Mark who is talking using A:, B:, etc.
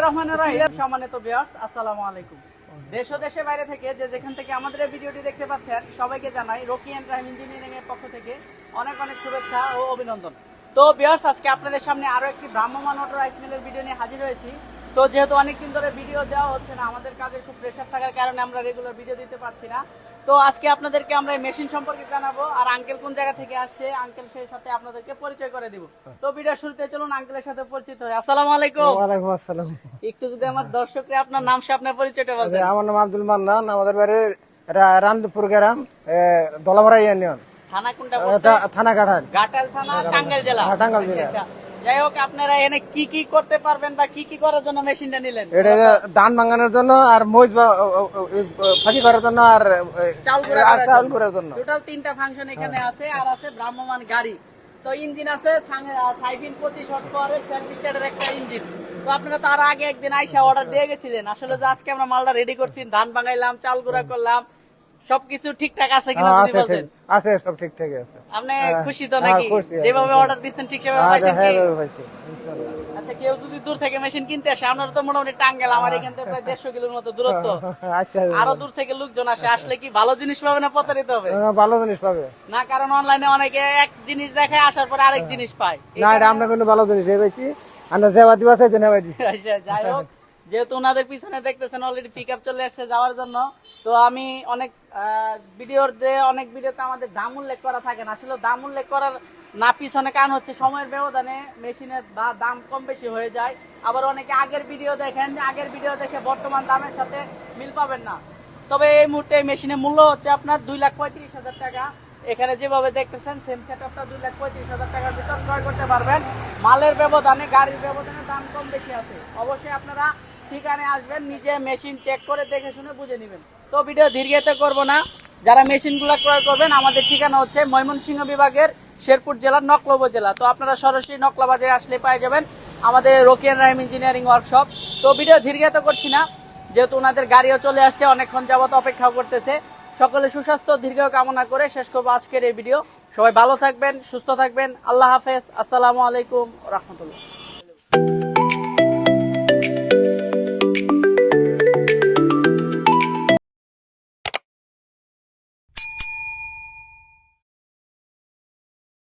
A: রহমানির রহিম। সম্মানিত ভিউয়ার্স, আসসালামু আলাইকুম। দেশ ও দেশের বাইরে থেকে যে যেখান থেকে আমাদের এই ভিডিওটি দেখতে পাচ্ছেন সবাইকে জানাই রকি এন্ড রাহিম ইঞ্জিনিয়ারিং এর পক্ষ থেকে অনেক অনেক শুভেচ্ছা ও অভিনন্দন। তো ভিউয়ার্স, আজকে আপনাদের সামনে আরো একটি ভ্রাম্যমাণ অটো রাইস মিলের ভিডিও নিয়ে হাজির হয়েছি। তো যেহেতু অনেকদিন ধরে ভিডিও দেওয়া হচ্ছে না, আমাদের কাজের খুব প্রেশার থাকার কারণে আমরা রেগুলার ভিডিও দিতে পারছি না। তো আজকে আপনাদেরকে আমরা এই মেশিন সম্পর্কে জানাবো, আর আঙ্কেল কোন জায়গা থেকে আসছে আঙ্কেল সেই সাথে আপনাদেরকে পরিচয় করে দিব। তো ভিডিও শুরুতে চলুন আঙ্কেলের সাথে পরিচিত হই। আসসালামু আলাইকুম।
B: ওয়ালাইকুম আসসালাম।
A: একটু যদি আমার দর্শকরা আপনার নাম সে আপনার পরিচয়টা বলতেন।
B: আমার নাম আব্দুল মান্নান, আমাদের বাড়ি রামদপুর গ্রাম, দলাভরা ইউনিয়ন,
A: থানা কোনটা পড়ছে?
B: থানা ঘাটাল,
A: ঘাটাল থানা, টাঙ্গাইল জেলা।
B: টাঙ্গাইল
A: আচ্ছা,
B: জেলা।
A: আচ্ছা। যাই হোক, আপনারা এখানে কি কি করতে পারবেন বা কি কি করার জন্য মেশিনটা নিলেন?
B: এটা ধান ভাঙানোর জন্য, আর মহিষ ফাঁকি করার জন্য, আর
A: চাউল
B: করার জন্য।
A: টোটাল 3টা ফাংশন এখানে আছে, আর আছে ভ্রাম্যমাণ গাড়ি। তো ইঞ্জিন আছে সাইফিন 25 হর্স পাওয়ারের সার্ভিস স্টার্টের একটা ইঞ্জিন। তো আপনারা তার আগে একদিন আইসা অর্ডার দিয়ে গেছিলেন। আসলে যে আজকে আমরা মালটা রেডি করছি, ধান ভাঙাইলাম, চাল গুঁড়া করলাম, সবকিছু ঠিকঠাক আছে কিনা যদি বলতেন।
B: আছে, সব ঠিকঠাক আছে।
A: আপনি খুশি তো নাকি? যেভাবে অর্ডার দিচ্ছেন ঠিক সেভাবে পাইছেন কি? আচ্ছা, কেউ যদি দূর থেকে মেশিন কিনতে আসে, আপনার তো মোটামুটি টাঙ্গাইল, আমার এখান থেকে প্রায় 150 কিলোর মতো দূরত্ব।
B: আচ্ছা,
A: আরো দূর থেকে লোকজন আসে, আসলে কি ভালো জিনিস পাবে না প্রতারিত হবে?
B: ভালো জিনিস পাবে
A: না, কারণ অনলাইনে অনেকে এক জিনিস দেখায়, আসার পরে আরেক জিনিস পায়।
B: না, এটা আমরা কিন্তু ভালো জিনিস পেয়েছি। আমরা যেবা দিবা চাইছি নেবা দিছি।
A: আচ্ছা, যাই হোক, যেহেতু ওনাদের পিছনে দেখতেছেন অলরেডি পিক আপ চলে আসছে যাওয়ার জন্য। তো আমি অনেক অনেক ভিডিওতে আমাদের দাম উল্লেখ করা থাকে না। আসলে দাম উল্লেখ করার না পিছনে কারণ হচ্ছে সময়ের ব্যবধানে মেশিনের দাম কম বেশি হয়ে যায়। আবার অনেকে আগের ভিডিও দেখেন, আগের ভিডিও দেখে বর্তমান দামের সাথে মিল পাবেন না। তবে এই মুহূর্তে এই মেশিনের মূল্য হচ্ছে আপনার 2,35,000 টাকা। এখানে যেভাবে দেখতেছেন সেম সেটআপটা 2,35,000 টাকার ভিতর ক্রয় করতে পারবেন। মালের ব্যবধানে, গাড়ির ব্যবধানে দাম কম বেশি আছে। অবশ্যই আপনারা ঠিকানায় আসবেন, নিজে মেশিন চেক করে দেখে শুনে বুঝে নেবেন। তো ভিডিও দীর্ঘায়িত করব না। যারা মেশিনগুলো ক্রয় করবেন, আমাদের ঠিকানা হচ্ছে ময়মনসিংহ বিভাগের শেরপুর জেলার নকলা উপজেলা। তো আপনারা সরাসরি নকলা বাজারে আসলে পেয়ে যাবেন আমাদের Rocky and Rahim engineering workshop. তো ভিডিও দীর্ঘায়িত করছি না, যেহেতু ওনাদের গাড়িও চলে আসছে, অনেকক্ষণ যাবত অপেক্ষা করতেছে। সকলে সুস্বাস্থ্য দীর্ঘ কামনা করে শেষ করবো আজকের এই ভিডিও। সবাই ভালো থাকবেন, সুস্থ থাকবেন। আল্লাহ হাফেজ। আসসালামু আলাইকুম রাহমাতুল্লাহ।